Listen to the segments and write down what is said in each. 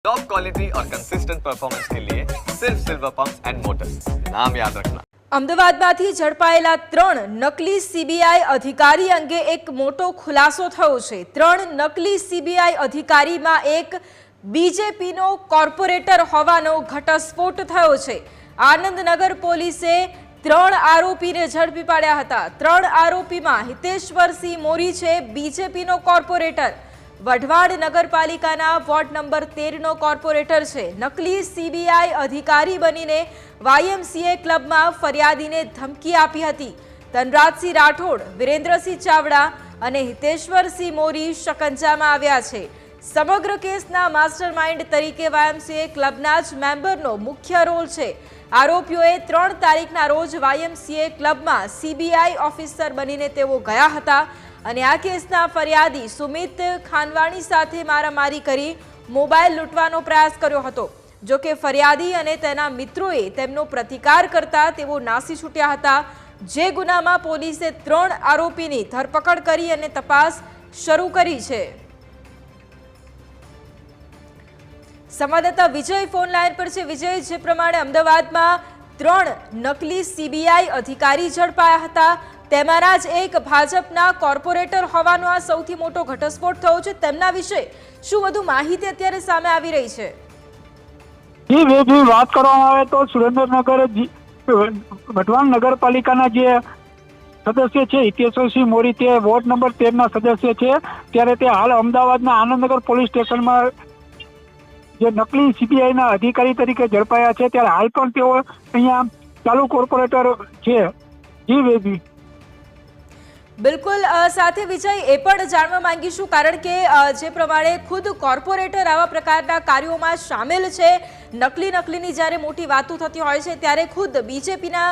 Top quality और consistent performance के लिए सिर्फ सिल्वर पंप्स एंड मोटर्स, नाम याद रखना। અમદાવાદમાંથી ઝડપાયેલા 3 નકલી સીબીઆઈ અધિકારી અંગે એક મોટો ખુલાસો થયો છે। 3 નકલી સીબીઆઈ અધિકારીમાં એક બીજેપીનો કોર્પોરેટર હોવાનો ઘટસ્ફોટ થયો છે। આનંદનગર પોલીસે 3 આરોપીને ઝડપી પાડ્યા હતા। 3 આરોપીમાં હિતેશ્વરસિંહ મોરી છે, બીજેપીનો કોર્પોરેટર, વઢવાડ નગરપાલિકાના વોર્ડ નંબર 13 નો કોર્પોરેટર છે। નકલી સીબીઆઈ અધિકારી બનીને વાયએમસીએ ક્લબમાં ફરિયાદીને ધમકી આપી હતી। ધનરાજસિંહ રાઠોડ, વિરેન્દ્રસિંહ ચાવડા અને હિતેશ્વરસિંહ મોરી શકંજામાં આવ્યા છે। સમગ્ર કેસના માસ્ટરમાઇન્ડ તરીકે વાયએમસીએ ક્લબના જ મેમ્બરનો મુખ્ય રોલ છે। આરોપીઓએ 3 તારીખના રોજ વાયએમસીએ ક્લબમાં સીબીઆઈ ઓફિસર બનીને તેઓ ગયા હતા અને આ કેસના ફરિયાદી સુમિત ખાનવાણી સાથે મારામારી કરી મોબાઈલ લૂંટવાનો પ્રયાસ કર્યો હતો। જો કે ફરિયાદી અને તેના મિત્રોએ તેમનો પ્રતિકાર કરતા તેઓ નાસી છૂટ્યા હતા। જે ગુનામાં પોલીસે 3 આરોપીની ધરપકડ કરી અને તપાસ શરૂ કરી છે। સંવાદદાતા વિજય ફોન લાઈન પર છે। વિજય, જે પ્રમાણે અમદાવાદમાં 3 નકલી સીબીઆઈ અધિકારી ઝડપાયા હતા, તેમાંના જ એક ભાજપના કોર્પોરેટર હોવાનો આ સૌથી મોટો ઘટસ્ફોટ થયો છે। તેમના વિશે શું વધુ માહિતી અત્યારે સામે આવી રહી છે? જી વાત કરવામાં આવે તો સુરેન્દ્રનગર વઢવાણ નગરપાલિકાના જે સદસ્ય છે હિતેશ્વરસિંહ મોરી, તે વોર્ડ નંબર 13 ના સદસ્ય છે। ત્યારે તે હાલ અમદાવાદના આનંદનગર પોલીસ સ્ટેશનમાં જે નકલી સીબીઆઈના અધિકારી તરીકે ઝડપાયા છે। ત્યારે હાલ પણ તેઓ અહીંયા ચાલુ કોર્પોરેટર છે। જી બેબી, બિલકુલ। સાથે વિજય, એ પણ જાણવા માંગીશું, કારણ કે જે પ્રમાણે ખુદ કોર્પોરેટર આવા પ્રકારના કાર્યોમાં સામેલ છે, નકલીની જ્યારે મોટી વાતો થતી હોય છે ત્યારે ખુદ બીજેપીના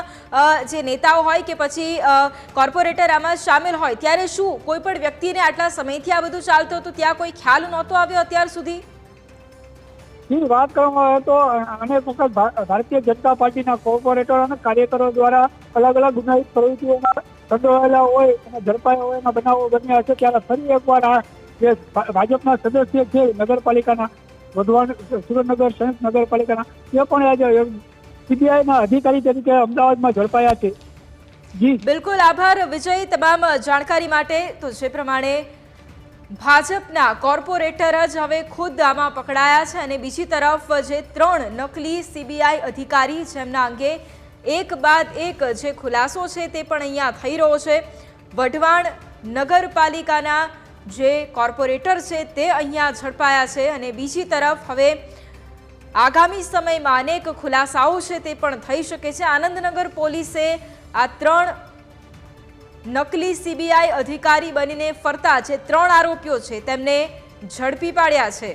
જે નેતાઓ હોય કે પછી કોર્પોરેટર આમાં સામેલ હોય, ત્યારે શું કોઈ પણ વ્યક્તિને આટલા સમયથી આ બધું ચાલતું હતું, ત્યાં કોઈ ખ્યાલ નહોતો આવ્યો અત્યાર સુધી? વાત કરવામાં આવે તો અનેક વખત ભારતીય જનતા પાર્ટીના કોર્પોરેટર અને કાર્યકરો દ્વારા અલગ અલગ ગુનાહિત પ્રવૃત્તિઓમાં સંડોવાયેલા હોય અને ઝડપાયા હોય એના બનાવો બન્યા છે। ત્યારે ફરી એકવાર આ જે ભાજપના સદસ્ય છે નગરપાલિકાના વઢવાણ સુરેન્દ્રનગર સંયુક્ત નગરપાલિકાના, તે પણ આજે સીબીઆઈના અધિકારી તરીકે અમદાવાદમાં ઝડપાયા છે। જી બિલકુલ, આભાર વિજય તમામ જાણકારી માટે। તો જે પ્રમાણે ભાજપના કોર્પોરેટર જ હવે ખુદ આમાં પકડાયા છે અને બીજી તરફ જે 3 નકલી સીબીઆઈ અધિકારી જેમના અંગે એક બાદ એક જે ખુલાસો છે તે પણ અહીંયા થઈ રહ્યો છે। વઢવાણ નગરપાલિકાના જે કોર્પોરેટર છે તે અહીંયા ઝડપાયા છે અને બીજી તરફ હવે આગામી સમયમાં અનેક ખુલાસાઓ છે તે પણ થઈ શકે છે। આનંદનગર પોલીસે આ 3 નકલી સીબીઆઈ અધિકારી બનીને ફરતા જે 3 આરોપીઓ છે તેમને ઝડપી પાડ્યા છે।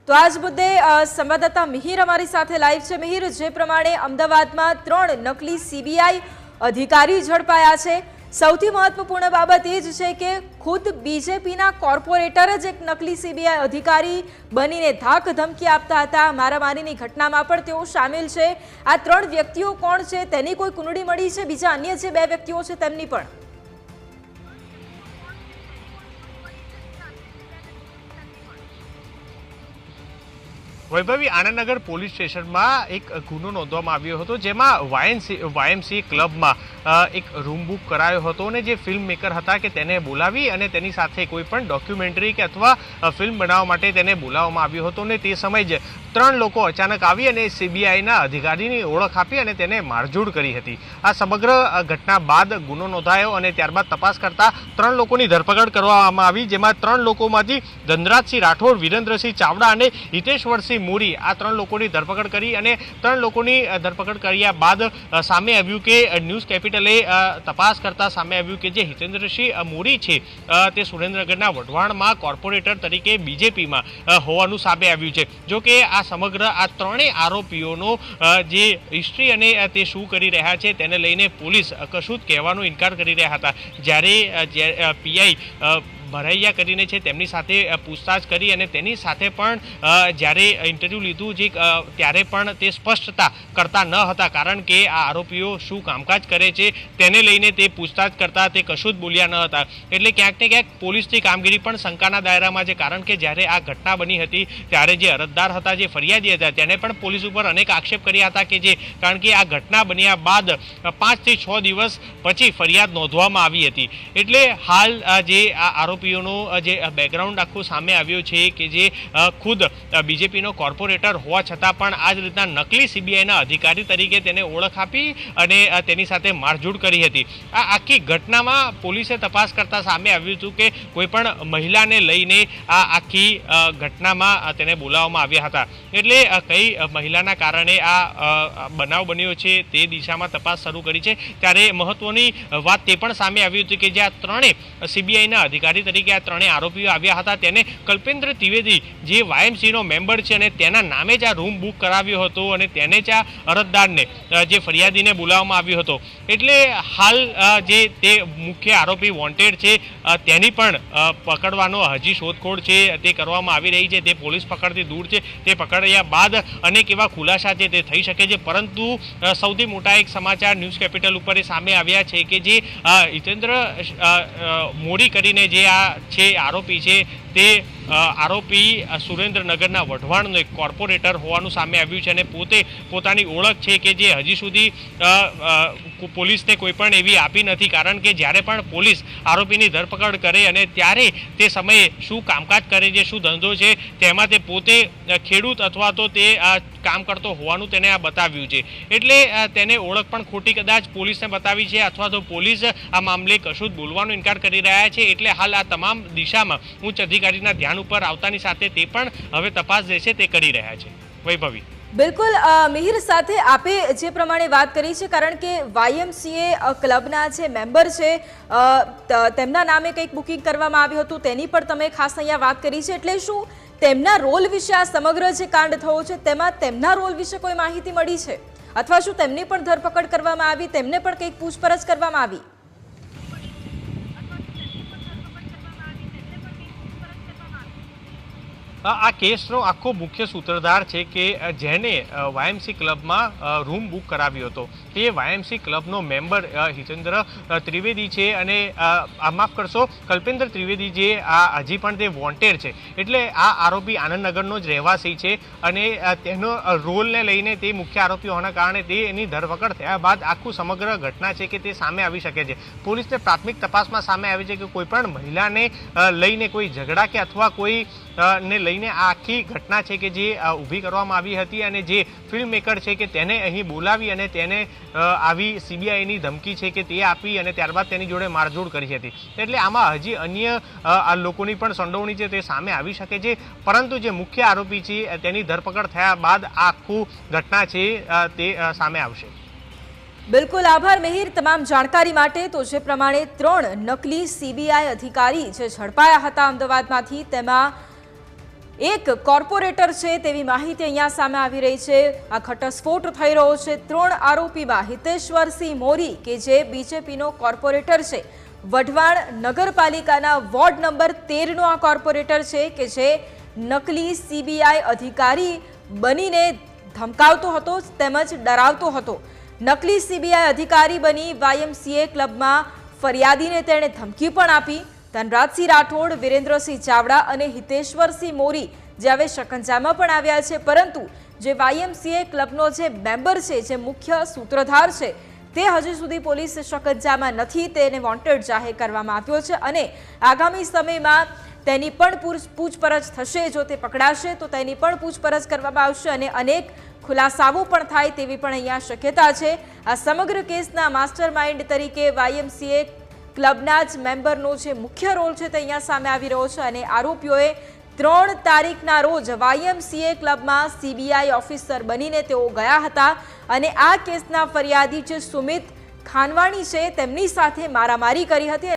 તો આજ મુદ્દે સંવાદદાતા મિહિર અમારી સાથે લાઈવ છે। મિહિર, જે પ્રમાણે અમદાવાદમાં 3 નકલી સીબીઆઈ અધિકારી ઝડપાયા છે, સૌથી મહત્વપૂર્ણ બાબત એ જ છે કે ખુદ બીજેપીના કોર્પોરેટર જ એક નકલી સીબીઆઈ અધિકારી બનીને ધાક ધમકી આપતા હતા। મારામારીની ઘટનામાં પણ તેઓ સામેલ છે। આ 3 વ્યક્તિઓ કોણ છે તેની કોઈ કુંડળી મળી છે? બીજા અન્ય જે 2 વ્યક્તિઓ છે તેમની પણ? વૈભવી, આનંદનગર પોલીસ સ્ટેશનમાં એક ગુનો નોંધવામાં આવ્યો હતો, જેમાં વાયએમસી ક્લબમાં એક રૂમ બુક કરાયો હતો અને જે ફિલ્મ મેકર હતા કે તેને બોલાવી અને તેની સાથે કોઈ પણ ડોક્યુમેન્ટરી કે અથવા ફિલ્મ બનાવવા માટે તેને બોલાવવામાં આવ્યો હતો અને તે સમયે જ 3 લોકો અચાનક આવી અને સીબીઆઈના અધિકારીની ઓળખ આપી અને તેને મારઝૂડ કરી હતી। આ સમગ્ર ઘટના બાદ ગુનો નોંધાયો અને ત્યારબાદ તપાસ કરતા 3 લોકોની ધરપકડ કરવામાં આવી, જેમાં 3 લોકોમાંથી ધનરાજસિંહ રાઠોડ, વિરેન્દ્રસિંહ ચાવડા અને હિતેશ્વરસિંહ મોરી, આ 3 લોકોની ધરપકડ કરી અને 3 લોકોની ધરપકડ કર્યા બાદ સામે આવ્યું કે ન્યૂઝ કેપિટલે તપાસ કરતા સામે આવ્યું કે જે હિતેન્દ્રસિંહ મોરી છે તે સુરેન્દ્રનગરના વઢવાણમાં કોર્પોરેટર તરીકે બીજેપીમાં હોવાનું સામે આવ્યું છે। જો કે આ સમગ્ર આ 3 આરોપીઓનો જે હિસ્ટ્રી અને તે શું કરી રહ્યા છે તેને લઈને પોલીસ કશું જ કહેવાનો ઇનકાર કરી રહ્યા હતા। જ્યારે પીઆઈ ભરાઈયા કરીને છે તેમની સાથે પૂછતાછ કરી અને તેની સાથે પણ જ્યારે ઇન્ટરવ્યૂ લીધું જે ત્યારે પણ તે સ્પષ્ટતા કરતા ન હતા, કારણ કે આ આરોપીઓ શું કામકાજ કરે છે તેને લઈને તે પૂછતાછ કરતા તે કશું જ બોલ્યા ન હતા. એટલે ક્યાંક ને ક્યાંક પોલીસની કામગીરી પણ શંકાના દાયરામાં છે, કારણ કે જ્યારે આ ઘટના બની હતી ત્યારે જે અરજદાર હતા, જે ફરિયાદી હતા, તેને પણ પોલીસ ઉપર અનેક આક્ષેપ કર્યા હતા કે કારણ કે આ ઘટના બન્યા બાદ 5 થી 6 દિવસ પછી ફરિયાદ નોંધવામાં આવી હતી. એટલે હાલ જે આ આરોપીઓનું જે બેકગ્રાઉન્ડ આખું સામે આવ્યું છે કે જે ખુદ બીજેપીનો કોર્પોરેટર હોવા છતાં પણ આ જ રીતના નકલી સીબીઆઈના અધિકારી તરીકે તેને ઓળખ આપી અને તેની સાથે મારઝૂડ કરી હતી. આ આખી ઘટનામાં પોલીસે તપાસ કરતા સામે આવ્યું હતું કે કોઈ પણ મહિલાને લઈને આ આખી ઘટનામાં તેને બોલાવવામાં આવ્યા હતા. એટલે કઈ મહિલાના કારણે આ બનાવ બન્યો છે તે દિશામાં તપાસ શરૂ કરી છે. ત્યારે મહત્વની વાત તે પણ સામે આવી હતી કે જે આ ત્રણેય સીબીઆઈના અધિકારી તરીકે આ ત્રણેય આરોપીઓ આવ્યા હતા તેને કલ્પેન્દ્ર ત્રિવેદી જે વાયએમસીનો મેમ્બર છે અને તેના નામે જ આ રૂમ બુક કરાવ્યો હતો અને તેને જ આ અરજદારને જે ફરિયાદીને બોલાવવામાં આવ્યો હતો. એટલે હાલ જે તે મુખ્ય આરોપી વોન્ટેડ છે તેની પણ પકડવાનો હજી શોધખોળ છે તે કરવામાં આવી રહી છે. તે પોલીસ પકડથી દૂર છે. તે પકડ્યા બાદ અનેક એવા ખુલાસા છે તે થઈ શકે છે. પરંતુ સૌથી મોટા એક સમાચાર ન્યૂઝ કેપિટલ ઉપર સામે આવ્યા છે કે જે હિતેન્દ્ર મોડી કરીને જે આ છે આરોપી છે તે આરોપી સુરેન્દ્રનગરના વઢવાણનો એક કોર્પોરેટર હોવાનું સામે આવ્યું છે અને પોતાની ઓળખ છે કે જે હજી સુધી પોલીસને કોઈ પણ એવી આપી નથી, કારણ કે જ્યારે પણ પોલીસ આરોપીની ધરપકડ કરે અને ત્યારે તે સમયે શું કામકાજ કરે છે, શું ધંધો છે, તેમાં તે પોતે ખેડૂત અથવા તો તે કામ કરતો હોવાનું તેને આ બતાવ્યું છે. એટલે તેને ઓળખ પણ ખોટી કદાચ પોલીસને બતાવી છે અથવા તો પોલીસ આ મામલે કશું જ બોલવાનો ઇનકાર કરી રહ્યા છે. એટલે હાલ આ તમામ દિશામાં ઉચ્ચ અધિકારીના ધ્યાન ઉપર આવતાની સાથે તે પણ હવે તપાસ જે છે તે કરી રહ્યા છે. વૈભવી. બિલકુલ મિહિર, સાથે આપે જે પ્રમાણે વાત કરી છે, કારણ કે વાયએમસીએ ક્લબના જે મેમ્બર છે તેમના નામે કંઈક બુકિંગ કરવામાં આવ્યું હતું તેની પણ તમે ખાસ અહીંયા વાત કરી છે. એટલે શું તેમના રોલ વિશે આ સમગ્ર જે કાંડ થયો છે તેમાં તેમના રોલ વિશે કોઈ માહિતી મળી છે અથવા શું તેમની પણ ધરપકડ કરવામાં આવી, તેમને પણ કંઈક પૂછપરછ કરવામાં આવી? આ કેસનો આખો મુખ્ય સૂત્રધાર છે કે જેને વાયએમસી ક્લબમાં રૂમ બુક કરાવ્યો હતો તે વાયએમસી ક્લબનો મેમ્બર હિતેન્દ્ર ત્રિવેદી છે અને માફ કરશો કલ્પેન્દ્ર ત્રિવેદી જે આ હજી પણ તે વોન્ટેડ છે. એટલે આ આરોપી આનંદનગરનો જ રહેવાસી છે અને તેનો રોલને લઈને તે મુખ્ય આરોપી હોવાના કારણે તે એની ધરપકડ થયા બાદ આખું સમગ્ર ઘટના છે કે તે સામે આવી શકે છે. પોલીસને પ્રાથમિક તપાસમાં સામે આવી છે કે કોઈ પણ મહિલાને લઈને કોઈ ઝઘડા કે અથવા કોઈ ને લઈને આ આખી ઘટના છે કે જે ઊભી કરવામાં આવી હતી અને જે ફિલ્મ મેકર છે કે તેને અહીં બોલાવી અને તેને આવી સીબીઆઈની ધમકી છે કે તે આપી અને ત્યારબાદ તેની જોડે મારઝૂડ કરી હતી. એટલે આમાં હજી અન્ય લોકોની પણ સંડોવણી છે તે સામે આવી શકે છે. પરંતુ જે મુખ્ય આરોપી છે તેની ધરપકડ થયા બાદ આ આખું ઘટના છે તે સામે આવશે. બિલકુલ, આભાર મિહિર તમામ જાણકારી માટે. તો જે પ્રમાણે 3 નકલી સીબીઆઈ અધિકારી જે ઝડપાયા હતા અમદાવાદમાંથી તેમાં એક કોર્પોરેટર છે તેવી માહિતી અહીંયા સામે આવી રહી છે. આ ઘટસ્ફોટ થઈ રહ્યો છે 3 આરોપીમાં હિતેશ્વરસિંહ મોરી કે જે બીજેપીનો કોર્પોરેટર છે, વઢવાણ નગરપાલિકાના વોર્ડ નંબર 13નો આ કોર્પોરેટર છે કે જે નકલી સીબીઆઈ અધિકારી બનીને ધમકાવતો હતો તેમજ ડરાવતો હતો. નકલી સીબીઆઈ અધિકારી બની વાયએમસીએ ક્લબમાં ફરિયાદીને તેણે ધમકી પણ આપી. ધનરાજસિંહ રાઠોડ, વિરેન્દ્રસિંહ ચાવડા અને હિતેશ્વરસિંહ મોરી જે હવે શકંજામાં પણ આવ્યા છે, પરંતુ જે વાયએમસીએ ક્લબનો જે મેમ્બર છે, જે મુખ્ય સૂત્રધાર છે, તે હજી સુધી પોલીસ શકંજામાં નથી. તેને વોન્ટેડ જાહેર કરવામાં આવ્યો છે અને આગામી સમયમાં તેની પણ પૂછપરછ થશે. જો તે પકડાશે તો તેની પણ પૂછપરછ કરવામાં આવશે અને અનેક ખુલાસાઓ પણ થાય તેવી પણ અહીંયા શક્યતા છે. આ સમગ્ર કેસના માસ્ટર માઇન્ડ તરીકે વાયએમસીએ ક્લબના જ મેમ્બરનો જે મુખ્ય રોલ છે તે અહીંયા સામે આવી રહ્યો છે અને આરોપીઓએ 3 તારીખના રોજ વાયએમસીએ ક્લબમાં સીબીઆઈ ઓફિસર બનીને તેઓ ગયા હતા અને આ કેસના ફરિયાદી જે સુમિત ખાનવાણી છે તેમની સાથે મારામારી કરી હતી.